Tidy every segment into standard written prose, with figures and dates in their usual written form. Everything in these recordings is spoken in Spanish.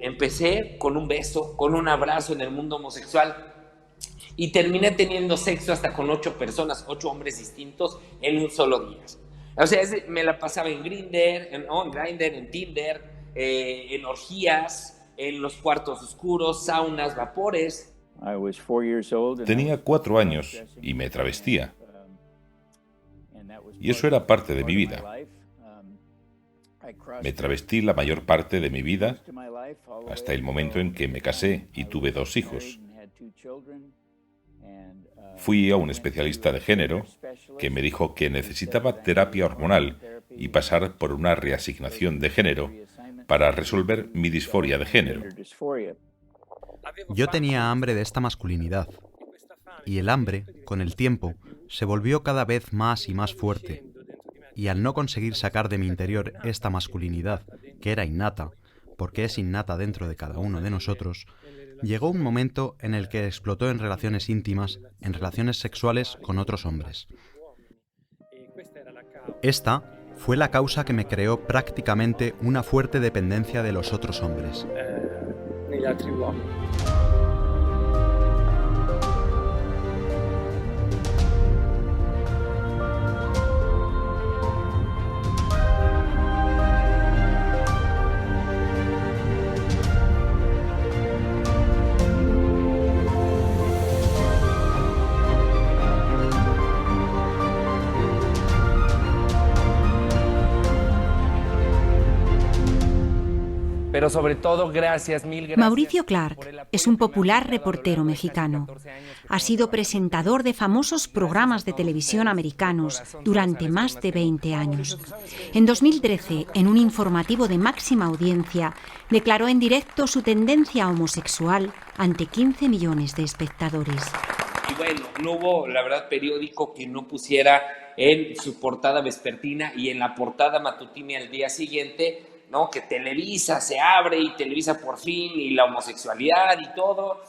Empecé con un beso, con un abrazo en el mundo homosexual y terminé teniendo sexo hasta con 8 personas, 8 hombres distintos en un solo día. O sea, me la pasaba en Grindr, en Tinder, en orgías, en los cuartos oscuros, saunas, vapores. Tenía 4 años y me travestía. Y eso era parte de mi vida. Me travestí la mayor parte de mi vida hasta el momento en que me casé y tuve 2 hijos. Fui a un especialista de género que me dijo que necesitaba terapia hormonal y pasar por una reasignación de género para resolver mi disforia de género. Yo tenía hambre de esta masculinidad, y el hambre, con el tiempo, se volvió cada vez más y más fuerte. Y al no conseguir sacar de mi interior esta masculinidad, que era innata, porque es innata dentro de cada uno de nosotros, llegó un momento en el que explotó en relaciones íntimas, en relaciones sexuales con otros hombres. Esta fue la causa que me creó prácticamente una fuerte dependencia de los otros hombres. Pero sobre todo, mil gracias. Mauricio Clark es un popular reportero mexicano. Ha sido presentador de famosos programas de televisión americanos durante más de 20 años. En 2013, en un informativo de máxima audiencia, declaró en directo su tendencia homosexual ante 15 millones de espectadores. Y bueno, no hubo, la verdad, periódico que no pusiera en su portada vespertina y en la portada matutina al día siguiente, ¿no? Que Televisa se abre y Televisa por fin y la homosexualidad y todo.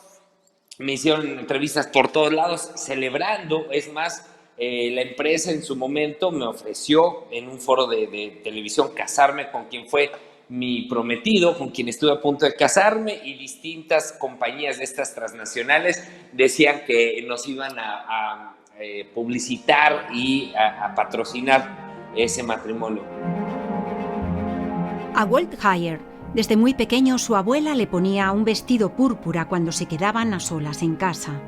Me hicieron entrevistas por todos lados celebrando. Es más, la empresa en su momento me ofreció en un foro de televisión casarme con quien fue mi prometido, con quien estuve a punto de casarme, y distintas compañías de estas transnacionales decían que nos iban a publicitar y a patrocinar ese matrimonio. A Walt Heyer, desde muy pequeño, su abuela le ponía un vestido púrpura cuando se quedaban a solas en casa.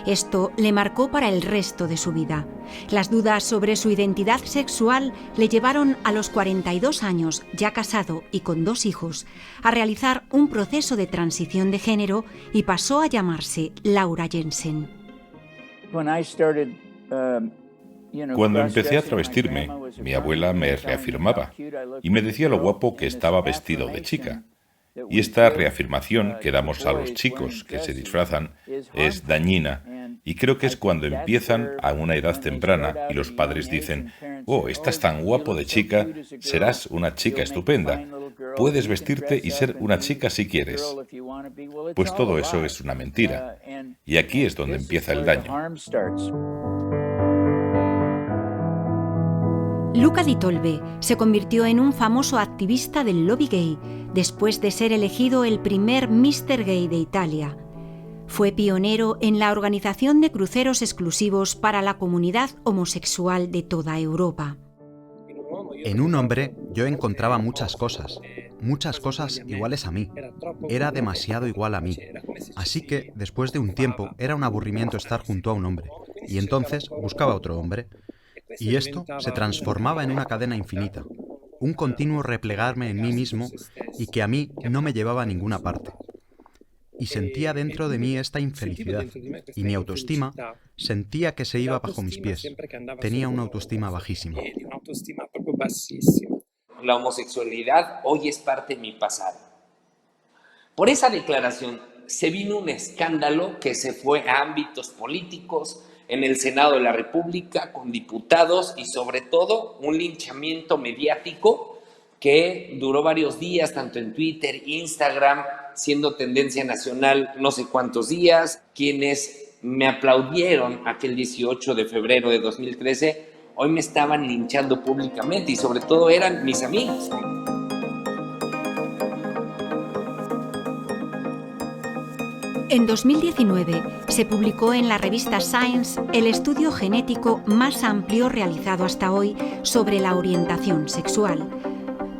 Esto le marcó para el resto de su vida. Las dudas sobre su identidad sexual le llevaron a los 42 años, ya casado y con 2 hijos, a realizar un proceso de transición de género y pasó a llamarse Laura Jensen. Cuando empecé a travestirme, mi abuela me reafirmaba y me decía lo guapo que estaba vestido de chica. Y esta reafirmación que damos a los chicos que se disfrazan es dañina, y creo que es cuando empiezan a una edad temprana y los padres dicen: «Oh, estás tan guapo de chica, serás una chica estupenda. Puedes vestirte y ser una chica si quieres». Pues todo eso es una mentira. Y aquí es donde empieza el daño. Luca Di Tolbe se convirtió en un famoso activista del lobby gay después de ser elegido el primer Mr. Gay de Italia. Fue pionero en la organización de cruceros exclusivos para la comunidad homosexual de toda Europa. En un hombre yo encontraba muchas cosas iguales a mí. Era demasiado igual a mí. Así que, después de un tiempo, era un aburrimiento estar junto a un hombre, y entonces buscaba otro hombre. Y esto se transformaba en una cadena infinita, un continuo replegarme en mí mismo y que a mí no me llevaba a ninguna parte. Y sentía dentro de mí esta infelicidad, y mi autoestima sentía que se iba bajo mis pies. Tenía una autoestima bajísima. La homosexualidad hoy es parte de mi pasado. Por esa declaración se vino un escándalo que se fue a ámbitos políticos, en el Senado de la República, con diputados y sobre todo un linchamiento mediático que duró varios días, tanto en Twitter, Instagram, siendo tendencia nacional no sé cuántos días. Quienes me aplaudieron aquel 18 de febrero de 2013, hoy me estaban linchando públicamente y sobre todo eran mis amigos. En 2019 se publicó en la revista Science el estudio genético más amplio realizado hasta hoy sobre la orientación sexual.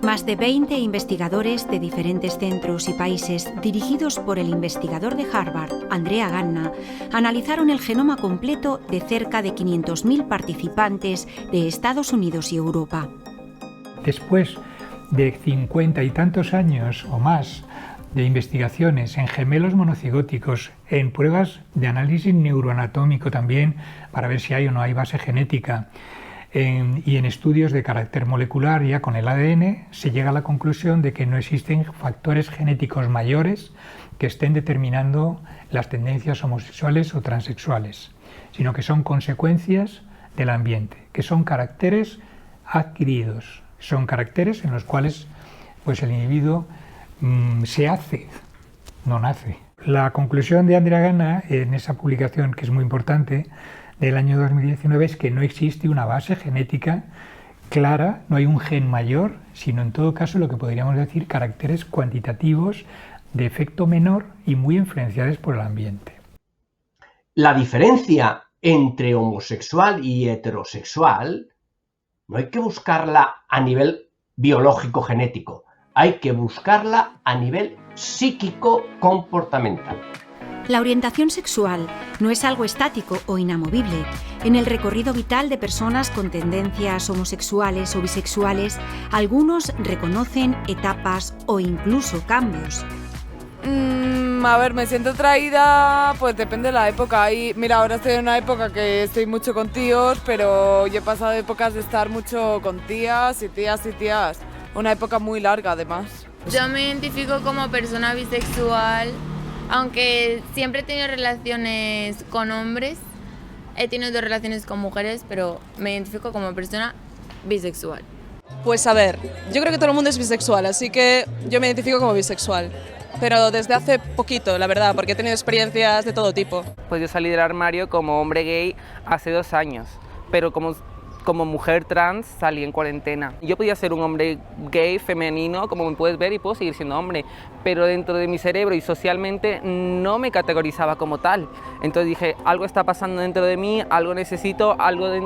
Más de 20 investigadores de diferentes centros y países, dirigidos por el investigador de Harvard, Andrea Ganna, analizaron el genoma completo de cerca de 500.000 participantes de Estados Unidos y Europa. Después de 50 y tantos años o más de investigaciones en gemelos monocigóticos, en pruebas de análisis neuroanatómico también, para ver si hay o no hay base genética, y en estudios de carácter molecular ya con el ADN, se llega a la conclusión de que no existen factores genéticos mayores que estén determinando las tendencias homosexuales o transexuales, sino que son consecuencias del ambiente, que son caracteres adquiridos, son caracteres en los cuales pues, el individuo se hace, no nace. La conclusión de Andrea Ganna en esa publicación, que es muy importante, del año 2019, es que no existe una base genética clara, no hay un gen mayor, sino en todo caso lo que podríamos decir caracteres cuantitativos de efecto menor y muy influenciados por el ambiente. La diferencia entre homosexual y heterosexual no hay que buscarla a nivel biológico genético, hay que buscarla a nivel psíquico comportamental. La orientación sexual no es algo estático o inamovible. En el recorrido vital de personas con tendencias homosexuales o bisexuales, algunos reconocen etapas o incluso cambios. A ver, me siento atraída, pues depende de la época. Mira, ahora estoy en una época que estoy mucho con tíos, pero yo he pasado épocas de estar mucho con tías y tías y tías. Una época muy larga, además. Yo me identifico como persona bisexual. Aunque siempre he tenido relaciones con hombres, he tenido relaciones con mujeres, pero me identifico como persona bisexual. Pues a ver, yo creo que todo el mundo es bisexual, así que yo me identifico como bisexual. Pero desde hace poquito, la verdad, porque he tenido experiencias de todo tipo. Pues yo salí del armario como hombre gay hace 2 años, pero como mujer trans salí en cuarentena. Yo podía ser un hombre gay, femenino, como me puedes ver, y puedo seguir siendo hombre, pero dentro de mi cerebro y socialmente no me categorizaba como tal. Entonces dije, algo está pasando dentro de mí, algo necesito, algo de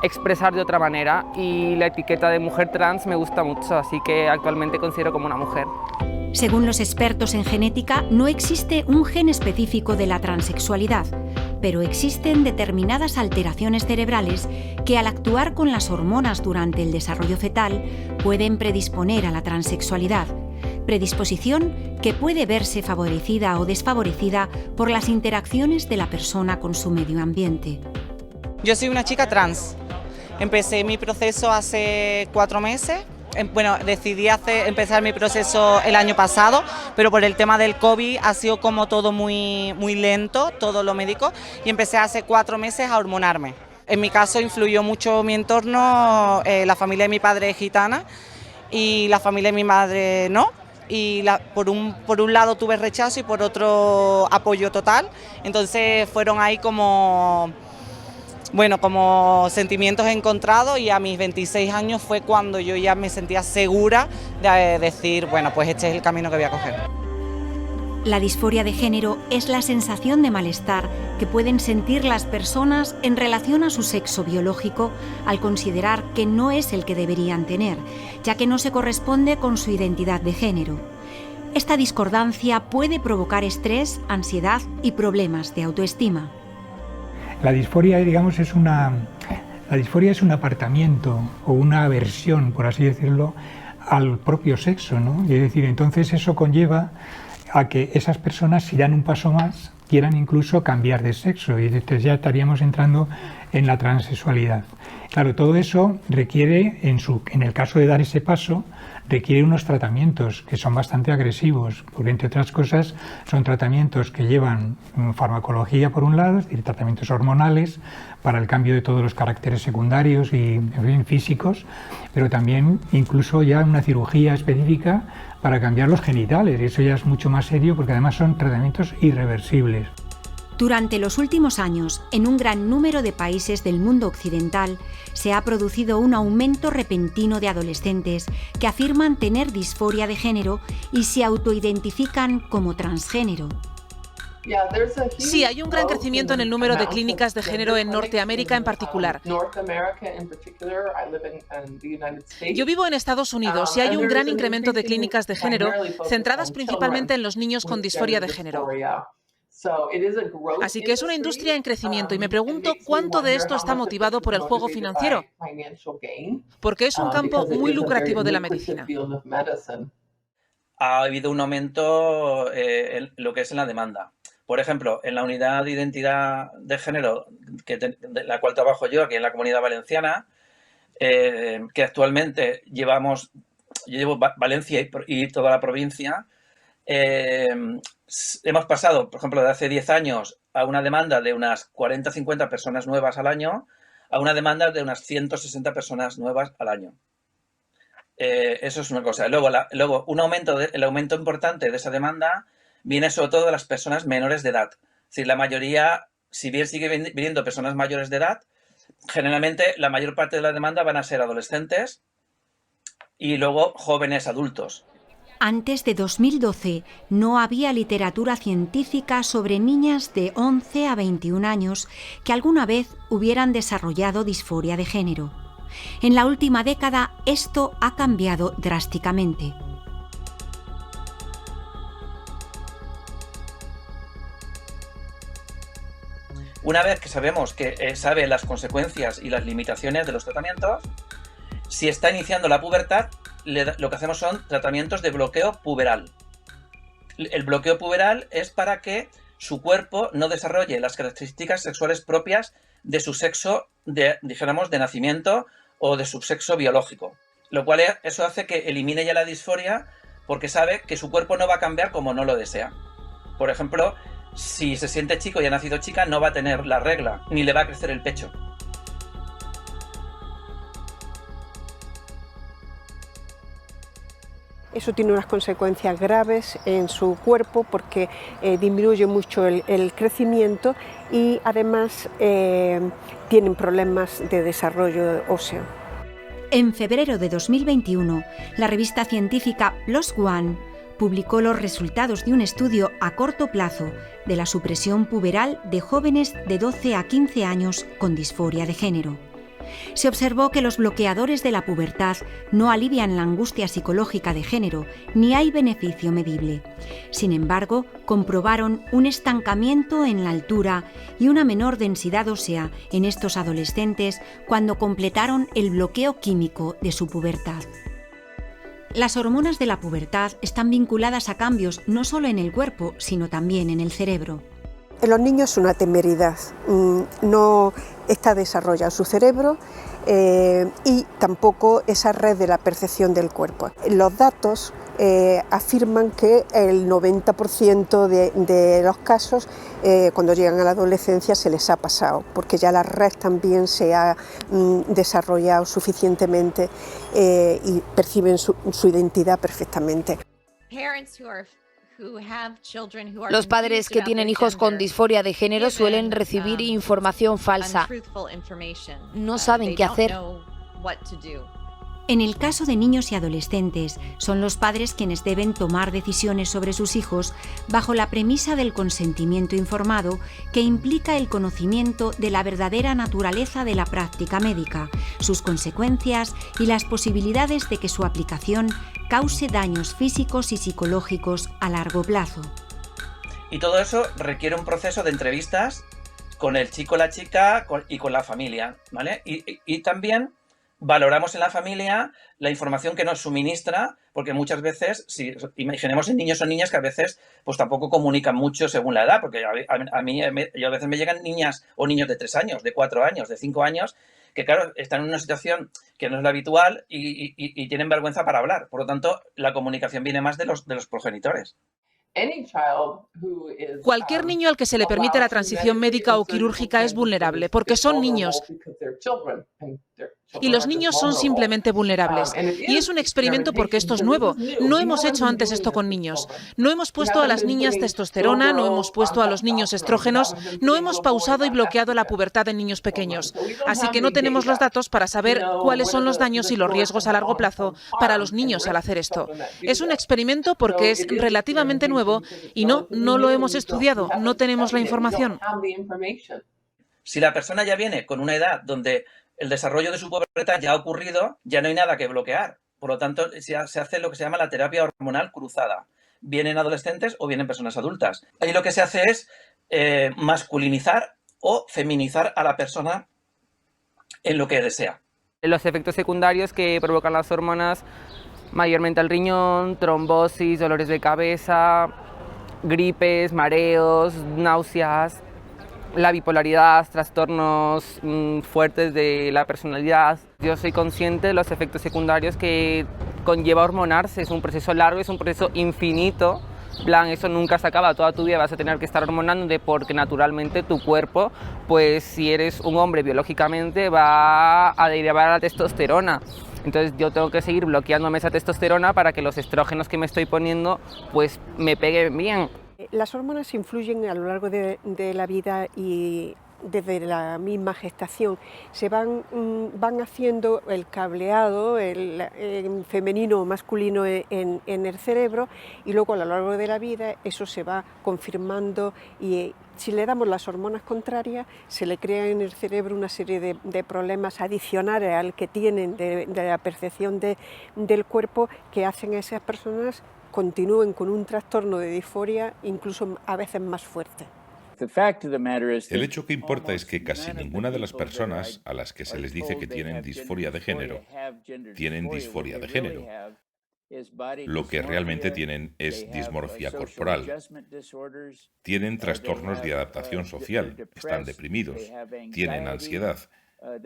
expresar de otra manera, y la etiqueta de mujer trans me gusta mucho, así que actualmente considero como una mujer. Según los expertos en genética, no existe un gen específico de la transexualidad, pero existen determinadas alteraciones cerebrales que al actuar con las hormonas durante el desarrollo fetal pueden predisponer a la transexualidad, predisposición que puede verse favorecida o desfavorecida por las interacciones de la persona con su medio ambiente. Yo soy una chica trans. Empecé mi proceso hace 4 meses. Bueno, decidí empezar mi proceso el año pasado, pero por el tema del COVID ha sido como todo muy lento, todo lo médico, y empecé hace 4 meses a hormonarme. En mi caso influyó mucho mi entorno, la familia de mi padre es gitana y la familia de mi madre no, y por un lado tuve rechazo y por otro apoyo total, entonces fueron ahí como sentimientos encontrados, y a mis 26 años fue cuando yo ya me sentía segura de decir, bueno, pues este es el camino que voy a coger. La disforia de género es la sensación de malestar que pueden sentir las personas en relación a su sexo biológico al considerar que no es el que deberían tener, ya que no se corresponde con su identidad de género. Esta discordancia puede provocar estrés, ansiedad y problemas de autoestima. La disforia, digamos, es un apartamiento o una aversión, por así decirlo, al propio sexo, ¿no? Es decir, entonces eso conlleva a que esas personas, si dan un paso más, quieran incluso cambiar de sexo, y entonces ya estaríamos entrando en la transexualidad. Claro, todo eso requiere, en el caso de dar ese paso, requiere unos tratamientos que son bastante agresivos, porque entre otras cosas son tratamientos que llevan farmacología por un lado, es decir, tratamientos hormonales para el cambio de todos los caracteres secundarios y en fin, físicos, pero también incluso ya una cirugía específica para cambiar los genitales, y eso ya es mucho más serio porque además son tratamientos irreversibles. Durante los últimos años, en un gran número de países del mundo occidental, se ha producido un aumento repentino de adolescentes que afirman tener disforia de género y se autoidentifican como transgénero. Sí, hay un gran crecimiento en el número de clínicas de género en Norteamérica en particular. Yo vivo en Estados Unidos y hay un gran incremento de clínicas de género centradas principalmente en los niños con disforia de género. Así que es una industria en crecimiento y me pregunto cuánto de esto está motivado por el juego financiero, porque es un campo muy lucrativo de la medicina. Ha habido un aumento en lo que es en la demanda. Por ejemplo, en la unidad de identidad de género, de la cual trabajo yo aquí en la Comunidad Valenciana, que actualmente yo llevo Valencia y toda la provincia, hemos pasado, por ejemplo, de hace 10 años a una demanda de unas 40-50 personas nuevas al año a una demanda de unas 160 personas nuevas al año. Eso es una cosa. Luego el aumento importante de esa demanda viene sobre todo de las personas menores de edad. Es decir, la mayoría, si bien sigue viniendo personas mayores de edad, generalmente la mayor parte de la demanda van a ser adolescentes y luego jóvenes adultos. Antes de 2012 no había literatura científica sobre niñas de 11 a 21 años que alguna vez hubieran desarrollado disforia de género. En la última década esto ha cambiado drásticamente. Una vez que sabemos que sabe las consecuencias y las limitaciones de los tratamientos, si está iniciando la pubertad, lo que hacemos son tratamientos de bloqueo puberal. El bloqueo puberal es para que su cuerpo no desarrolle las características sexuales propias de su sexo, dijéramos, de nacimiento o de su sexo biológico. Lo cual eso hace que elimine ya la disforia porque sabe que su cuerpo no va a cambiar como no lo desea. Por ejemplo, si se siente chico y ha nacido chica, no va a tener la regla, ni le va a crecer el pecho. Eso tiene unas consecuencias graves en su cuerpo porque disminuye mucho el crecimiento y además tienen problemas de desarrollo óseo. En febrero de 2021, la revista científica PLOS ONE publicó los resultados de un estudio a corto plazo de la supresión puberal de jóvenes de 12 a 15 años con disforia de género. Se observó que los bloqueadores de la pubertad no alivian la angustia psicológica de género, ni hay beneficio medible. Sin embargo, comprobaron un estancamiento en la altura y una menor densidad ósea en estos adolescentes cuando completaron el bloqueo químico de su pubertad. Las hormonas de la pubertad están vinculadas a cambios no solo en el cuerpo, sino también en el cerebro. En los niños es una temeridad, no está desarrollado su cerebro y tampoco esa red de la percepción del cuerpo. Los datos afirman que el 90% de los casos cuando llegan a la adolescencia se les ha pasado, porque ya la red también se ha desarrollado suficientemente y perciben su identidad perfectamente. Los padres que tienen hijos con disforia de género suelen recibir información falsa. No saben qué hacer. En el caso de niños y adolescentes, son los padres quienes deben tomar decisiones sobre sus hijos bajo la premisa del consentimiento informado, que implica el conocimiento de la verdadera naturaleza de la práctica médica, sus consecuencias y las posibilidades de que su aplicación cause daños físicos y psicológicos a largo plazo. Y todo eso requiere un proceso de entrevistas con el chico, la chica y con la familia, ¿vale? Y también valoramos en la familia la información que nos suministra, porque muchas veces, si imaginemos en niños o niñas que a veces pues tampoco comunican mucho según la edad, porque a mí a veces me llegan niñas o niños de 3 años, de 4 años, de 5 años, que claro, están en una situación que no es la habitual y tienen vergüenza para hablar. Por lo tanto, la comunicación viene más de los progenitores. Cualquier niño al que se le permite la transición médica o quirúrgica es vulnerable, porque son niños. Y los niños son simplemente vulnerables. Y es un experimento porque esto es nuevo. No hemos hecho antes esto con niños. No hemos puesto a las niñas testosterona, no hemos puesto a los niños estrógenos, no hemos pausado y bloqueado la pubertad en niños pequeños. Así que no tenemos los datos para saber cuáles son los daños y los riesgos a largo plazo para los niños al hacer esto. Es un experimento porque es relativamente nuevo y no lo hemos estudiado, no tenemos la información. Si la persona ya viene con una edad donde el desarrollo de su pubertad ya ha ocurrido, ya no hay nada que bloquear. Por lo tanto, se hace lo que se llama la terapia hormonal cruzada. Vienen adolescentes o vienen personas adultas. Ahí lo que se hace es masculinizar o feminizar a la persona en lo que desea. Los efectos secundarios que provocan las hormonas, mayormente al riñón, trombosis, dolores de cabeza, gripes, mareos, náuseas, la bipolaridad, trastornos fuertes de la personalidad. Yo soy consciente de los efectos secundarios que conlleva hormonarse. Es un proceso largo, es un proceso infinito. Plan, eso nunca se acaba, toda tu vida vas a tener que estar hormonándote porque naturalmente tu cuerpo, pues si eres un hombre biológicamente, va a derivar a la testosterona. Entonces yo tengo que seguir bloqueándome esa testosterona para que los estrógenos que me estoy poniendo pues me peguen bien. Las hormonas influyen a lo largo de la vida y desde la misma gestación. Se van haciendo el cableado, el femenino o masculino en el cerebro, y luego a lo largo de la vida eso se va confirmando, y si le damos las hormonas contrarias se le crea en el cerebro una serie de problemas adicionales al que tienen de la percepción del cuerpo, que hacen a esas personas continúen con un trastorno de disforia incluso a veces más fuerte. El hecho que importa es que casi ninguna de las personas a las que se les dice que tienen disforia de género, tienen disforia de género. Lo que realmente tienen es dismorfia corporal. Tienen trastornos de adaptación social, están deprimidos, tienen ansiedad.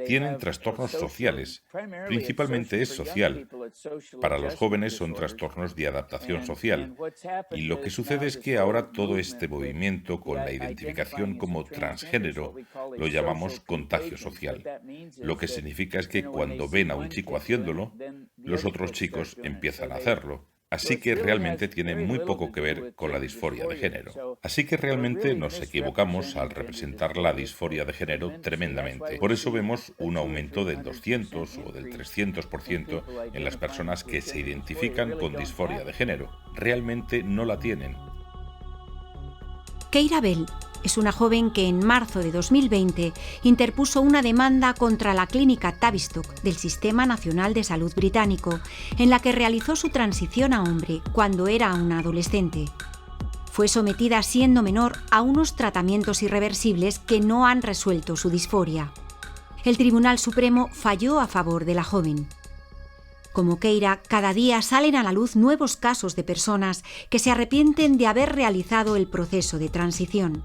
Tienen trastornos sociales, principalmente es social. Para los jóvenes son trastornos de adaptación social. Y lo que sucede es que ahora todo este movimiento con la identificación como transgénero lo llamamos contagio social. Lo que significa es que cuando ven a un chico haciéndolo, los otros chicos empiezan a hacerlo. Así que realmente tiene muy poco que ver con la disforia de género. Así que realmente nos equivocamos al representar la disforia de género tremendamente. Por eso vemos un aumento del 200 o del 300% en las personas que se identifican con disforia de género. Realmente no la tienen. Keira Bell es una joven que en marzo de 2020 interpuso una demanda contra la clínica Tavistock del Sistema Nacional de Salud británico, en la que realizó su transición a hombre cuando era una adolescente. Fue sometida siendo menor a unos tratamientos irreversibles que no han resuelto su disforia. El Tribunal Supremo falló a favor de la joven. Como Keira, cada día salen a la luz nuevos casos de personas que se arrepienten de haber realizado el proceso de transición.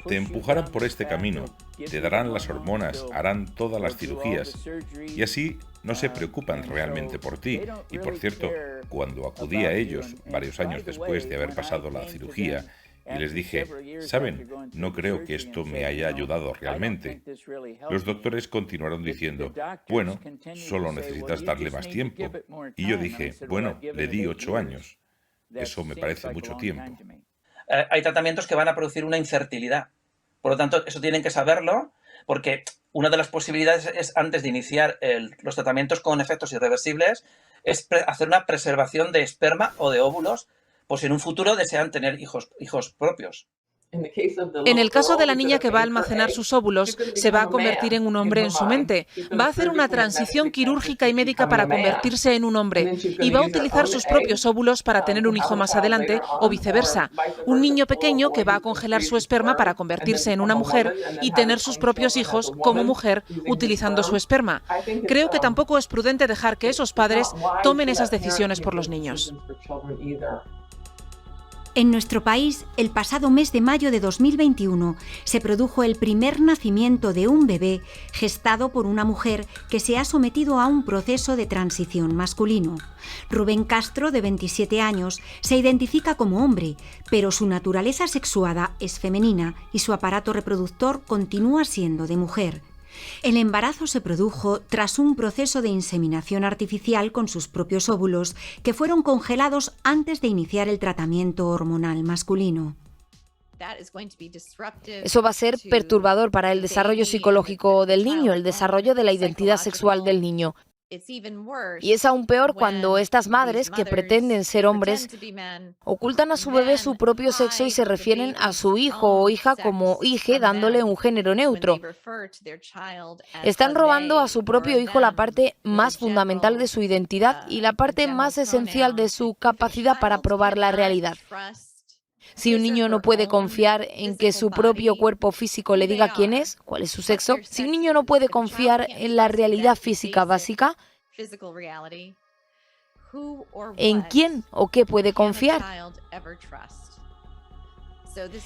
Te empujarán por este camino, te darán las hormonas, harán todas las cirugías y así no se preocupan realmente por ti. Y por cierto, cuando acudí a ellos varios años después de haber pasado la cirugía y les dije, ¿saben? No creo que esto me haya ayudado realmente. Los doctores continuaron diciendo, bueno, solo necesitas darle más tiempo. Y yo dije, bueno, le di 8 años. Eso me parece mucho tiempo. Hay tratamientos que van a producir una infertilidad. Por lo tanto, eso tienen que saberlo, porque una de las posibilidades es, antes de iniciar los tratamientos con efectos irreversibles, es hacer una preservación de esperma o de óvulos, por si en un futuro desean tener hijos propios. En el caso de la niña que va a almacenar sus óvulos, se va a convertir en un hombre en su mente. Va a hacer una transición quirúrgica y médica para convertirse en un hombre y va a utilizar sus propios óvulos para tener un hijo más adelante o viceversa. Un niño pequeño que va a congelar su esperma para convertirse en una mujer y tener sus propios hijos como mujer utilizando su esperma. Creo que tampoco es prudente dejar que esos padres tomen esas decisiones por los niños. En nuestro país, el pasado mes de mayo de 2021, se produjo el primer nacimiento de un bebé gestado por una mujer que se ha sometido a un proceso de transición masculino. Rubén Castro, de 27 años, se identifica como hombre, pero su naturaleza sexuada es femenina y su aparato reproductor continúa siendo de mujer. El embarazo se produjo tras un proceso de inseminación artificial con sus propios óvulos que fueron congelados antes de iniciar el tratamiento hormonal masculino. Eso va a ser perturbador para el desarrollo psicológico del niño, el desarrollo de la identidad sexual del niño. Y es aún peor cuando estas madres, que pretenden ser hombres, ocultan a su bebé su propio sexo y se refieren a su hijo o hija como hije, dándole un género neutro. Están robando a su propio hijo la parte más fundamental de su identidad y la parte más esencial de su capacidad para probar la realidad. Si un niño no puede confiar en que su propio cuerpo físico le diga quién es, cuál es su sexo, si un niño no puede confiar en la realidad física básica, ¿en quién o qué puede confiar?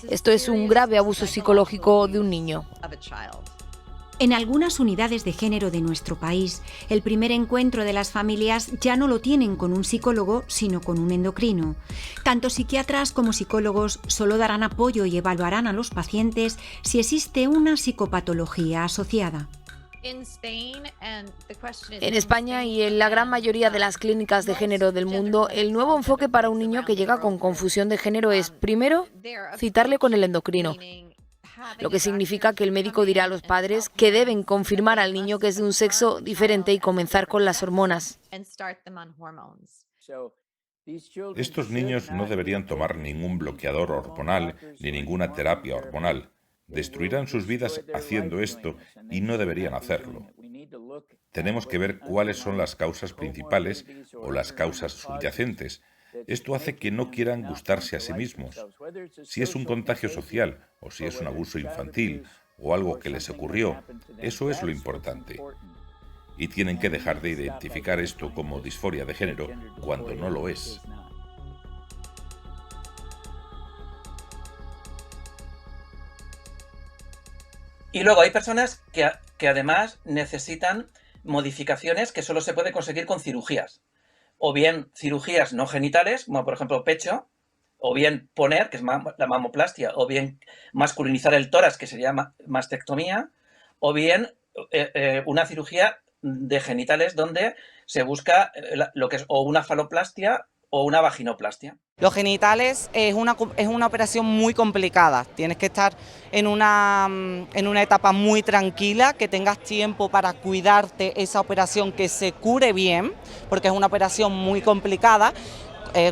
Esto es un grave abuso psicológico de un niño. En algunas unidades de género de nuestro país, el primer encuentro de las familias ya no lo tienen con un psicólogo, sino con un endocrino. Tanto psiquiatras como psicólogos solo darán apoyo y evaluarán a los pacientes si existe una psicopatología asociada. En España y en la gran mayoría de las clínicas de género del mundo, el nuevo enfoque para un niño que llega con confusión de género es, primero, citarle con el endocrino. Lo que significa que el médico dirá a los padres que deben confirmar al niño que es de un sexo diferente y comenzar con las hormonas. Estos niños no deberían tomar ningún bloqueador hormonal ni ninguna terapia hormonal. Destruirán sus vidas haciendo esto y no deberían hacerlo. Tenemos que ver cuáles son las causas principales o las causas subyacentes. Esto hace que no quieran gustarse a sí mismos. Si es un contagio social o si es un abuso infantil o algo que les ocurrió, eso es lo importante. Y tienen que dejar de identificar esto como disforia de género cuando no lo es. Y luego hay personas que además necesitan modificaciones que solo se puede conseguir con cirugías. O bien cirugías no genitales, como por ejemplo pecho, o bien poner, que es la mamoplastia, o bien masculinizar el tórax, que sería mastectomía, o bien una cirugía de genitales donde se busca lo que es o una faloplastia o una vaginoplastia. Los genitales es una operación muy complicada. Tienes que estar en una etapa muy tranquila, que tengas tiempo para cuidarte esa operación, que se cure bien, porque es una operación muy complicada,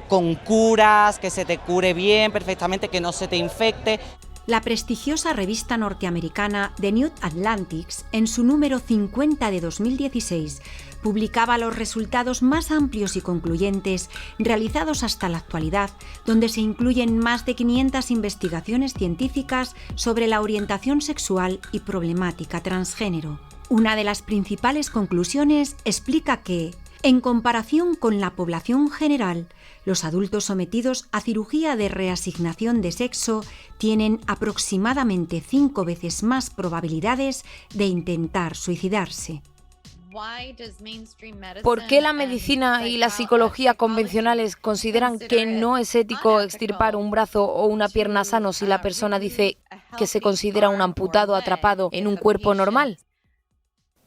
con curas, que se te cure bien perfectamente, que no se te infecte. La prestigiosa revista norteamericana The New Atlantic, en su número 50 de 2016, publicaba los resultados más amplios y concluyentes realizados hasta la actualidad, donde se incluyen más de 500 investigaciones científicas sobre la orientación sexual y problemática transgénero. Una de las principales conclusiones explica que, en comparación con la población general, los adultos sometidos a cirugía de reasignación de sexo tienen aproximadamente 5 veces más probabilidades de intentar suicidarse. ¿Por qué la medicina y la psicología convencionales consideran que no es ético extirpar un brazo o una pierna sano si la persona dice que se considera un amputado atrapado en un cuerpo normal?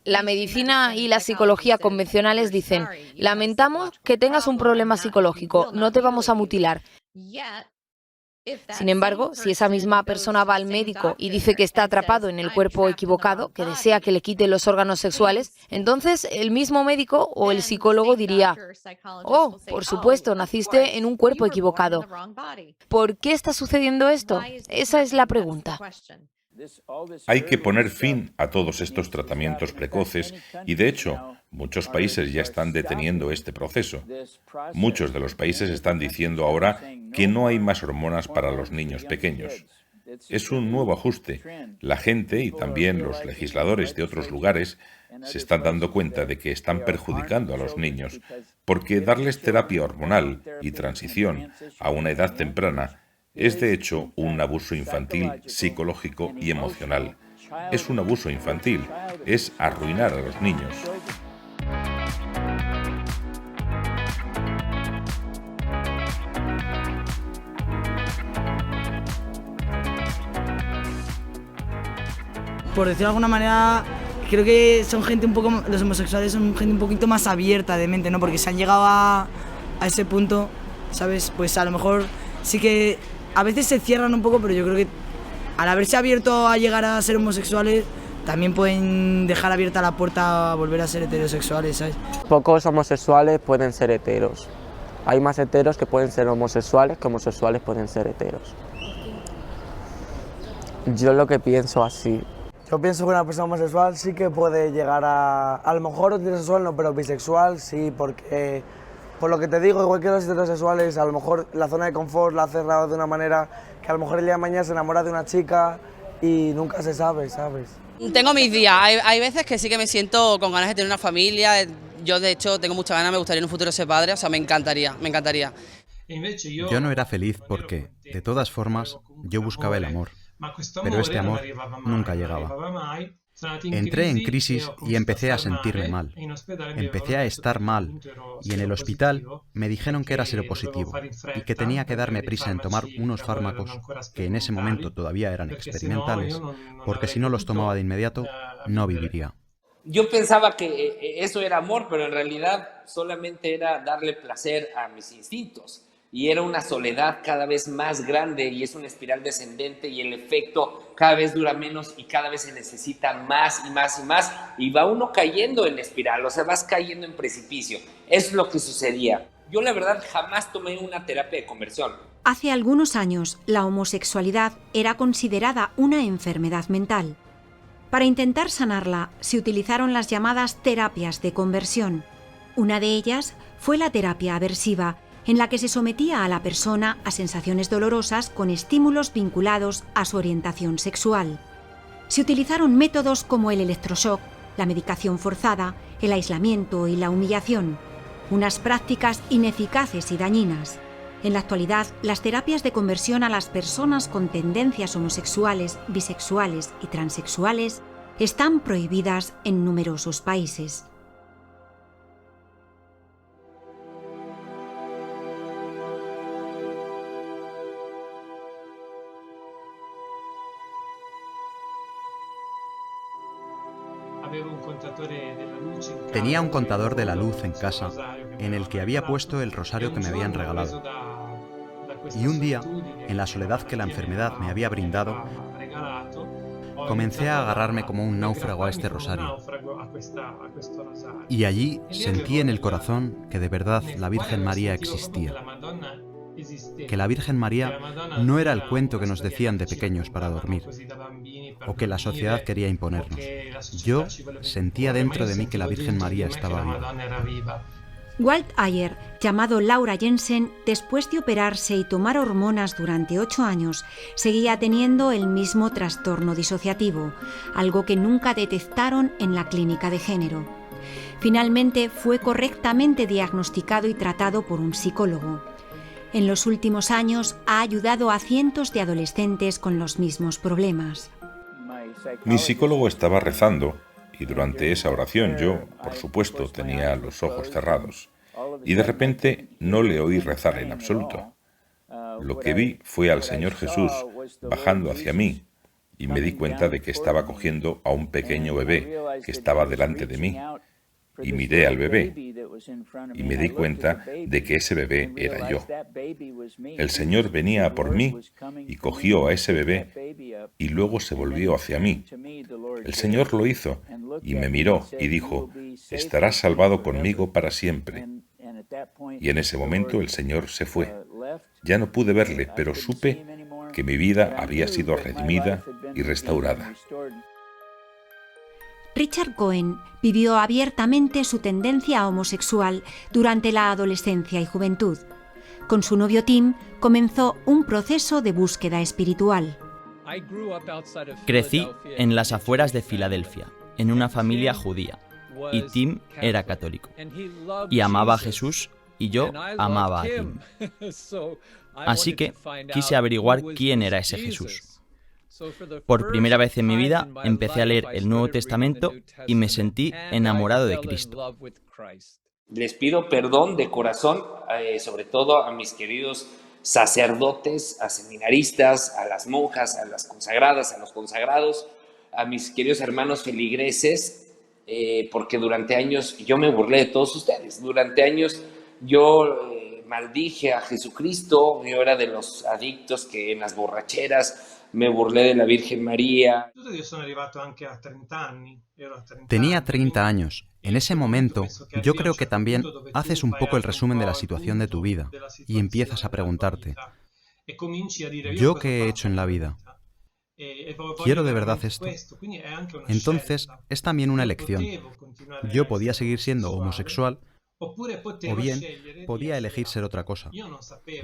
La medicina y la psicología convencionales dicen: lamentamos que tengas un problema psicológico, no te vamos a mutilar. Sin embargo, si esa misma persona va al médico y dice que está atrapado en el cuerpo equivocado, que desea que le quite los órganos sexuales, entonces el mismo médico o el psicólogo diría: oh, por supuesto, naciste en un cuerpo equivocado. ¿Por qué está sucediendo esto? Esa es la pregunta. Hay que poner fin a todos estos tratamientos precoces y, de hecho, muchos países ya están deteniendo este proceso. Muchos de los países están diciendo ahora que no hay más hormonas para los niños pequeños. Es un nuevo ajuste. La gente y también los legisladores de otros lugares se están dando cuenta de que están perjudicando a los niños, porque darles terapia hormonal y transición a una edad temprana es de hecho un abuso infantil psicológico y emocional. Es un abuso infantil, es arruinar a los niños. Por decirlo de alguna manera, creo que son gente un poco, los homosexuales son gente un poquito más abierta de mente, ¿no? Porque se han llegado a ese punto, ¿sabes? Pues a lo mejor sí que a veces se cierran un poco, pero yo creo que al haberse abierto a llegar a ser homosexuales, también pueden dejar abierta la puerta a volver a ser heterosexuales, ¿sabes? Pocos homosexuales pueden ser heteros. Hay más heteros que pueden ser homosexuales que homosexuales pueden ser heteros. Yo lo que pienso así. Yo pienso que una persona homosexual sí que puede llegar a lo mejor heterosexual no, pero bisexual sí, porque por lo que te digo, igual que los heterosexuales, a lo mejor la zona de confort la ha cerrado de una manera que a lo mejor el día de mañana se enamora de una chica y nunca se sabe, ¿sabes? Tengo mis días, hay veces que sí que me siento con ganas de tener una familia. Yo de hecho tengo muchas ganas, me gustaría en un futuro ser padre, o sea, me encantaría. Yo no era feliz porque, de todas formas, yo buscaba el amor, pero este amor nunca llegaba. Entré en crisis y empecé a sentirme mal. Empecé a estar mal y en el hospital me dijeron que era seropositivo y que tenía que darme prisa en tomar unos fármacos que en ese momento todavía eran experimentales, porque si no los tomaba de inmediato no viviría. Yo pensaba que eso era amor, pero en realidad solamente era darle placer a mis instintos. Y era una soledad cada vez más grande y es una espiral descendente y el efecto cada vez dura menos y cada vez se necesita más y más y más y va uno cayendo en la espiral, o sea, vas cayendo en precipicio. Es lo que sucedía. Yo la verdad jamás tomé una terapia de conversión. Hace algunos años, la homosexualidad era considerada una enfermedad mental. Para intentar sanarla, se utilizaron las llamadas terapias de conversión. Una de ellas fue la terapia aversiva, en la que se sometía a la persona a sensaciones dolorosas con estímulos vinculados a su orientación sexual. Se utilizaron métodos como el electroshock, la medicación forzada, el aislamiento y la humillación, unas prácticas ineficaces y dañinas. En la actualidad, las terapias de conversión a las personas con tendencias homosexuales, bisexuales y transexuales están prohibidas en numerosos países. Tenía un contador de la luz en casa en el que había puesto el rosario que me habían regalado. Y un día, en la soledad que la enfermedad me había brindado, comencé a agarrarme como un náufrago a este rosario. Y allí sentí en el corazón que de verdad la Virgen María existía. Que la Virgen María no era el cuento que nos decían de pequeños para dormir, o que la sociedad quería imponernos. Yo sentía dentro de mí que la Virgen María estaba viva. Walt Ayer, llamado Laura Jensen, después de operarse y tomar hormonas durante 8 años, seguía teniendo el mismo trastorno disociativo, algo que nunca detectaron en la clínica de género. Finalmente fue correctamente diagnosticado y tratado por un psicólogo. En los últimos años ha ayudado a cientos de adolescentes con los mismos problemas. Mi psicólogo estaba rezando y durante esa oración yo, por supuesto, tenía los ojos cerrados y de repente no le oí rezar en absoluto. Lo que vi fue al Señor Jesús bajando hacia mí y me di cuenta de que estaba cogiendo a un pequeño bebé que estaba delante de mí. Y miré al bebé y me di cuenta de que ese bebé era yo. El Señor venía a por mí y cogió a ese bebé y luego se volvió hacia mí. El Señor lo hizo y me miró y dijo, estarás salvado conmigo para siempre. Y en ese momento el Señor se fue. Ya no pude verle, pero supe que mi vida había sido redimida y restaurada. Richard Cohen vivió abiertamente su tendencia homosexual durante la adolescencia y juventud. Con su novio Tim comenzó un proceso de búsqueda espiritual. Crecí en las afueras de Filadelfia, en una familia judía, y Tim era católico. Y amaba a Jesús y yo amaba a Tim. Así que quise averiguar quién era ese Jesús. Por primera vez en mi vida empecé a leer el Nuevo Testamento y me sentí enamorado de Cristo. Les pido perdón de corazón, sobre todo a mis queridos sacerdotes, a seminaristas, a las monjas, a las consagradas, a los consagrados, a mis queridos hermanos feligreses, porque durante años yo me burlé de todos ustedes. Durante años yo maldije a Jesucristo, yo era de los adictos que en las borracheras me burlé de la Virgen María. Tenía 30 años. En ese momento, yo creo que también haces un poco el resumen de la situación de tu vida y empiezas a preguntarte, ¿yo qué he hecho en la vida? ¿Quiero de verdad esto? Entonces, es también una elección. Yo podía seguir siendo homosexual o bien podía elegir ser otra cosa.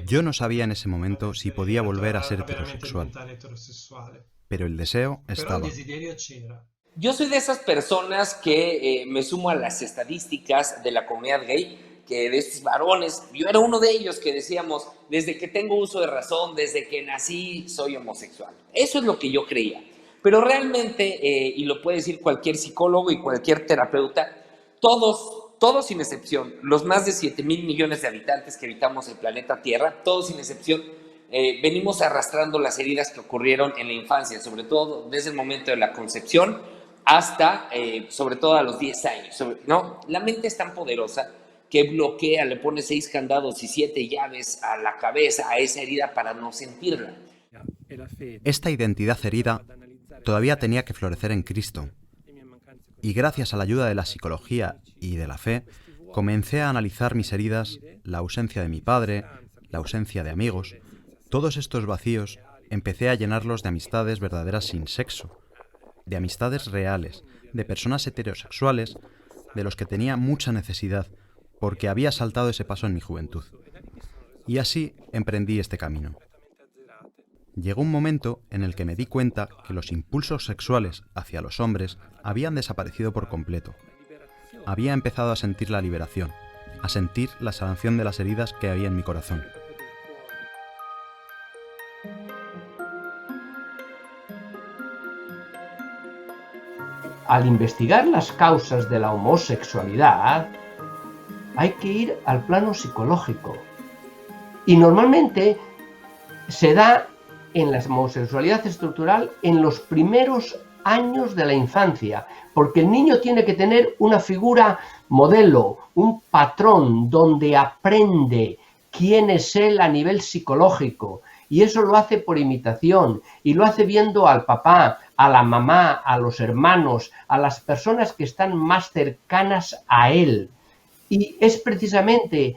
Yo no sabía en ese momento si podía volver a ser heterosexual, pero el deseo estaba. Yo soy de esas personas que me sumo a las estadísticas de la comunidad gay, que de estos varones, yo era uno de ellos que decíamos, desde que tengo uso de razón, desde que nací, soy homosexual. Eso es lo que yo creía. Pero realmente, y lo puede decir cualquier psicólogo y cualquier terapeuta, todos sin excepción, los más de 7,000 millones de habitantes que habitamos el planeta Tierra, todos sin excepción, venimos arrastrando las heridas que ocurrieron en la infancia, sobre todo desde el momento de la concepción hasta, sobre todo a los 10 años, ¿no? La mente es tan poderosa que bloquea, le pone 6 candados y 7 llaves a la cabeza, a esa herida para no sentirla. Esta identidad herida todavía tenía que florecer en Cristo. Y gracias a la ayuda de la psicología y de la fe, comencé a analizar mis heridas, la ausencia de mi padre, la ausencia de amigos. Todos estos vacíos empecé a llenarlos de amistades verdaderas sin sexo, de amistades reales, de personas heterosexuales, de los que tenía mucha necesidad, porque había saltado ese paso en mi juventud. Y así emprendí este camino. Llegó un momento en el que me di cuenta que los impulsos sexuales hacia los hombres habían desaparecido por completo. Había empezado a sentir la liberación, a sentir la sanación de las heridas que había en mi corazón. Al investigar las causas de la homosexualidad, hay que ir al plano psicológico. Y normalmente se da en la homosexualidad estructural en los primeros años de la infancia, porque el niño tiene que tener una figura modelo, un patrón donde aprende quién es él a nivel psicológico, y eso lo hace por imitación, y lo hace viendo al papá, a la mamá, a los hermanos, a las personas que están más cercanas a él, y es precisamente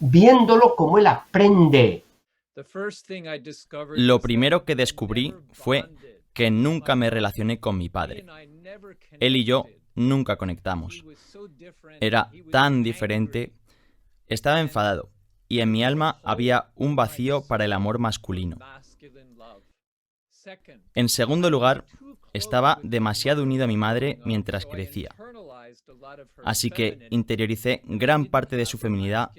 viéndolo como él aprende. Lo primero que descubrí fue que nunca me relacioné con mi padre. Él y yo nunca conectamos. Era tan diferente. Estaba enfadado y en mi alma había un vacío para el amor masculino. En segundo lugar, estaba demasiado unido a mi madre mientras crecía. Así que interioricé gran parte de su feminidad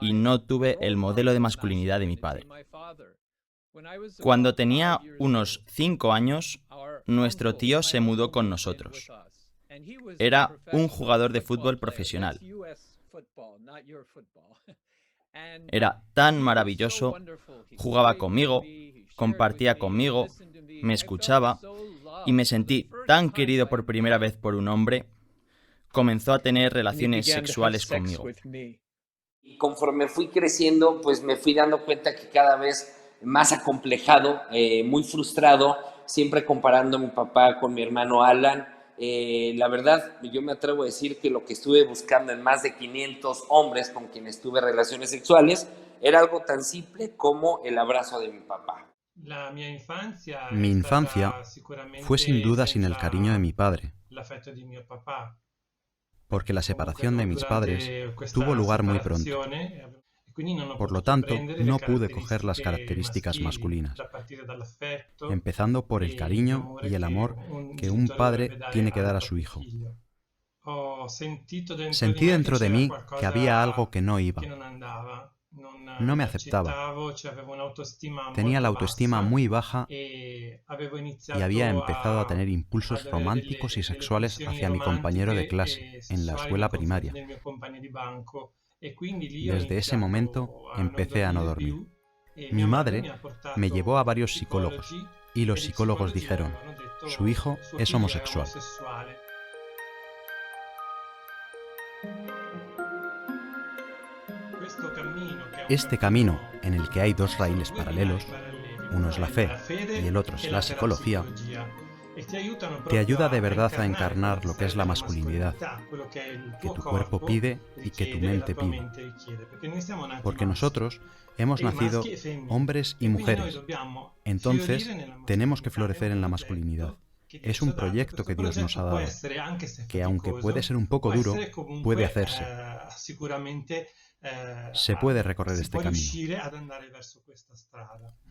y no tuve el modelo de masculinidad de mi padre. Cuando tenía unos 5 años, nuestro tío se mudó con nosotros. Era un jugador de fútbol profesional. Era tan maravilloso, jugaba conmigo, compartía conmigo, me escuchaba y me sentí tan querido por primera vez por un hombre. Comenzó a tener relaciones sexuales conmigo. Y conforme fui creciendo, pues me fui dando cuenta que cada vez más acomplejado, muy frustrado, siempre comparando a mi papá con mi hermano Alan. La verdad, yo me atrevo a decir que lo que estuve buscando en más de 500 hombres con quienes tuve relaciones sexuales era algo tan simple como el abrazo de mi papá. Mi infancia fue sin duda sin el cariño de mi padre, porque la separación de mis padres tuvo lugar muy pronto. Por lo tanto, no pude coger las características masculinas, empezando por el cariño y el amor que un padre tiene que dar a su hijo. Sentí dentro de mí que había algo que no iba. No me aceptaba. Tenía la autoestima muy baja y había empezado a tener impulsos románticos y sexuales hacia mi compañero de clase en la escuela primaria. Desde ese momento empecé a no dormir. Mi madre me llevó a varios psicólogos y los psicólogos dijeron, su hijo es homosexual. Este camino, en el que hay dos raíles paralelos, uno es la fe y el otro es la psicología, te ayuda de verdad a encarnar lo que es la masculinidad, que tu cuerpo pide y que tu mente pide. Porque nosotros hemos nacido hombres y mujeres, entonces tenemos que florecer en la masculinidad. Es un proyecto que Dios nos ha dado, que aunque puede ser un poco duro, puede hacerse. Se puede recorrer este camino.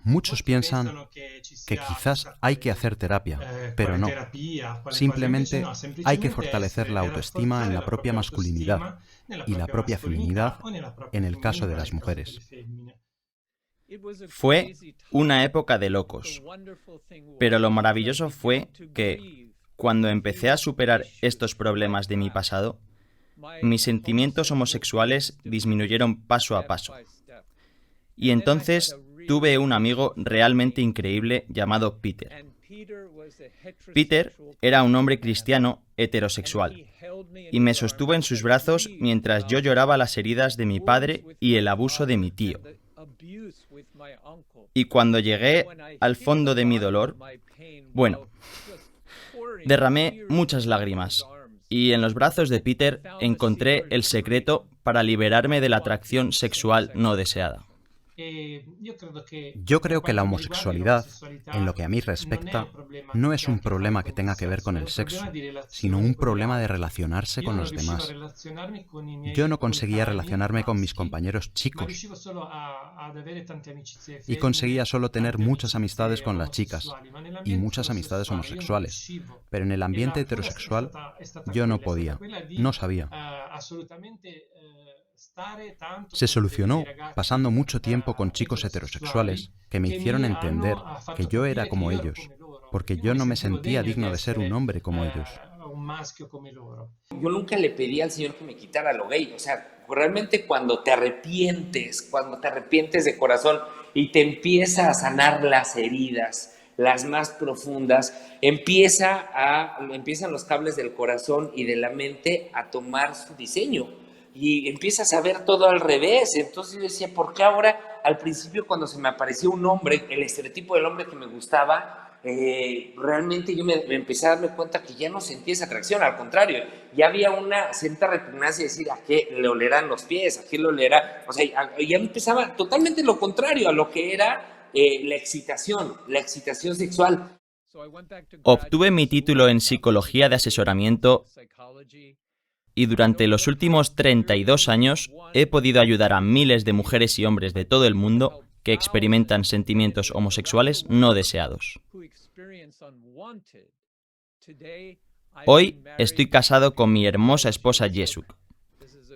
Muchos piensan que quizás hay que hacer terapia, pero no. Simplemente hay que fortalecer la autoestima en la propia masculinidad y la propia feminidad en el caso de las mujeres. Fue una época de locos, pero lo maravilloso fue que, cuando empecé a superar estos problemas de mi pasado, mis sentimientos homosexuales disminuyeron paso a paso. Y entonces tuve un amigo realmente increíble llamado Peter. Peter era un hombre cristiano heterosexual y me sostuvo en sus brazos mientras yo lloraba las heridas de mi padre y el abuso de mi tío. Y cuando llegué al fondo de mi dolor, bueno, derramé muchas lágrimas. Y en los brazos de Peter encontré el secreto para liberarme de la atracción sexual no deseada. Yo creo que la homosexualidad, en lo que a mí respecta, no es un problema que tenga que ver con el sexo, sino un problema de relacionarse con los demás. Yo no conseguía relacionarme con mis compañeros chicos y conseguía solo tener muchas amistades con las chicas y muchas amistades homosexuales, pero en el ambiente heterosexual yo no podía, no sabía. Se solucionó pasando mucho tiempo con chicos heterosexuales que me hicieron entender que yo era como ellos, porque yo no me sentía digno de ser un hombre como ellos. Yo nunca le pedí al Señor que me quitara lo gay, o sea, realmente cuando te arrepientes de corazón y te empieza a sanar las heridas, las más profundas, empiezan los cables del corazón y de la mente a tomar su diseño. Y empiezas a ver todo al revés. Entonces yo decía, ¿por qué ahora, al principio cuando se me apareció un hombre, el estereotipo del hombre que me gustaba, realmente yo me empecé a darme cuenta que ya no sentía esa atracción? Al contrario, ya había una cierta repugnancia de decir, ¿a qué le olerán los pies? ¿A qué le olerá? O sea, ya empezaba totalmente lo contrario a lo que era la excitación sexual. Obtuve mi título en Psicología de Asesoramiento y durante los últimos 32 años he podido ayudar a miles de mujeres y hombres de todo el mundo que experimentan sentimientos homosexuales no deseados. Hoy estoy casado con mi hermosa esposa Jesuk.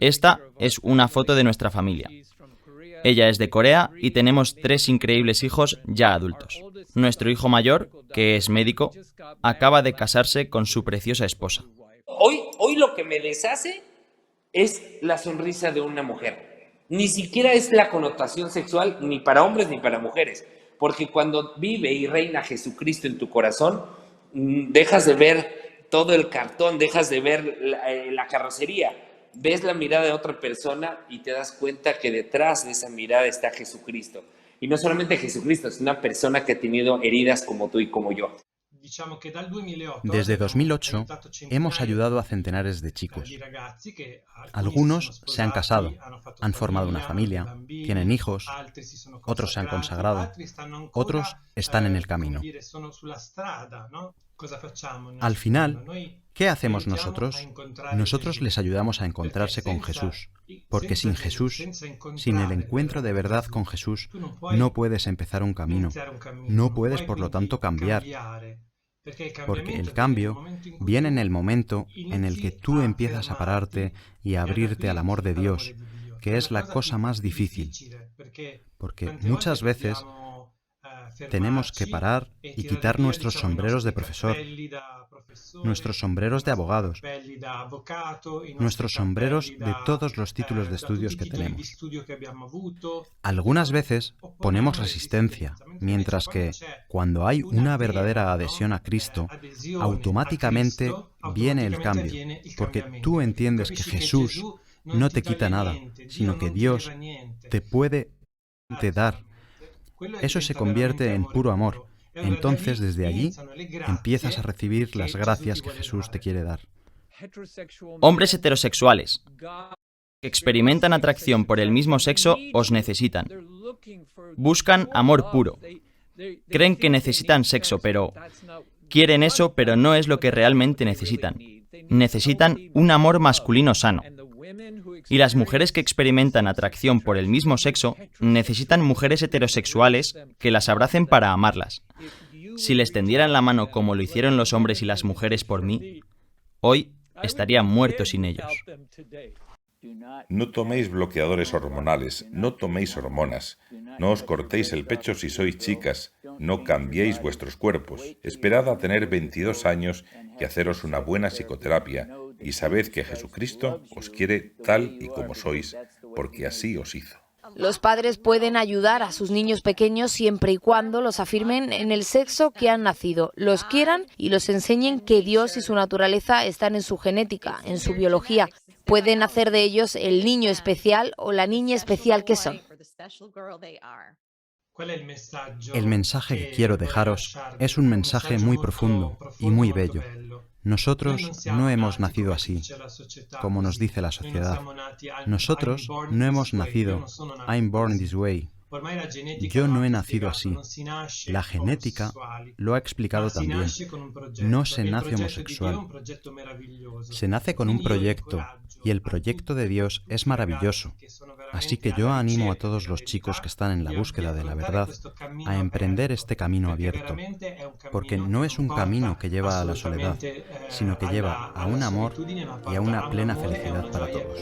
Esta es una foto de nuestra familia. Ella es de Corea y tenemos 3 increíbles hijos ya adultos. Nuestro hijo mayor, que es médico, acaba de casarse con su preciosa esposa. Hoy lo que me deshace es la sonrisa de una mujer. Ni siquiera es la connotación sexual ni para hombres ni para mujeres. Porque cuando vive y reina Jesucristo en tu corazón, dejas de ver todo el cartón, dejas de ver la carrocería. Ves la mirada de otra persona y te das cuenta que detrás de esa mirada está Jesucristo. Y no solamente Jesucristo, es una persona que ha tenido heridas como tú y como yo. Desde 2008 hemos ayudado a centenares de chicos. Algunos se han casado, han formado una familia, tienen hijos, otros se han consagrado, otros están en el camino. Al final, ¿qué hacemos nosotros? Nosotros les ayudamos a encontrarse con Jesús, porque sin Jesús, sin el encuentro de verdad con Jesús, no puedes empezar un camino, no puedes por lo tanto cambiar. Porque el cambio viene en el momento en el que tú empiezas a pararte y a abrirte al amor de Dios, que es la cosa más difícil. Porque muchas veces tenemos que parar y quitar nuestros sombreros de profesor, nuestros sombreros de abogados, nuestros sombreros de todos los títulos de estudios que tenemos. Algunas veces ponemos resistencia, mientras que cuando hay una verdadera adhesión a Cristo, automáticamente viene el cambio, porque tú entiendes que Jesús no te quita nada, sino que Dios te puede dar. Eso se convierte en puro amor. Entonces, desde allí, empiezas a recibir las gracias que Jesús te quiere dar. Hombres heterosexuales que experimentan atracción por el mismo sexo os necesitan. Buscan amor puro. Creen que necesitan sexo, pero quieren eso, pero no es lo que realmente necesitan. Necesitan un amor masculino sano. Y las mujeres que experimentan atracción por el mismo sexo necesitan mujeres heterosexuales que las abracen para amarlas. Si les tendieran la mano como lo hicieron los hombres y las mujeres por mí, hoy estaría muerto sin ellos. No toméis bloqueadores hormonales, no toméis hormonas, no os cortéis el pecho si sois chicas, no cambiéis vuestros cuerpos, esperad a tener 22 años y haceros una buena psicoterapia, y sabed que Jesucristo os quiere tal y como sois, porque así os hizo. Los padres pueden ayudar a sus niños pequeños siempre y cuando los afirmen en el sexo que han nacido, los quieran y los enseñen que Dios y su naturaleza están en su genética, en su biología. Pueden hacer de ellos el niño especial o la niña especial que son. El mensaje que quiero dejaros es un mensaje muy profundo y muy bello. Nosotros no hemos nacido así, como nos dice la sociedad. Nosotros no hemos nacido I'm born this way. Yo no he nacido así. La genética lo ha explicado también. No se nace homosexual. Se nace con un proyecto, y el proyecto de Dios es maravilloso. Así que yo animo a todos los chicos que están en la búsqueda de la verdad a emprender este camino abierto, porque no es un camino que lleva a la soledad, sino que lleva a un amor y a una plena felicidad para todos.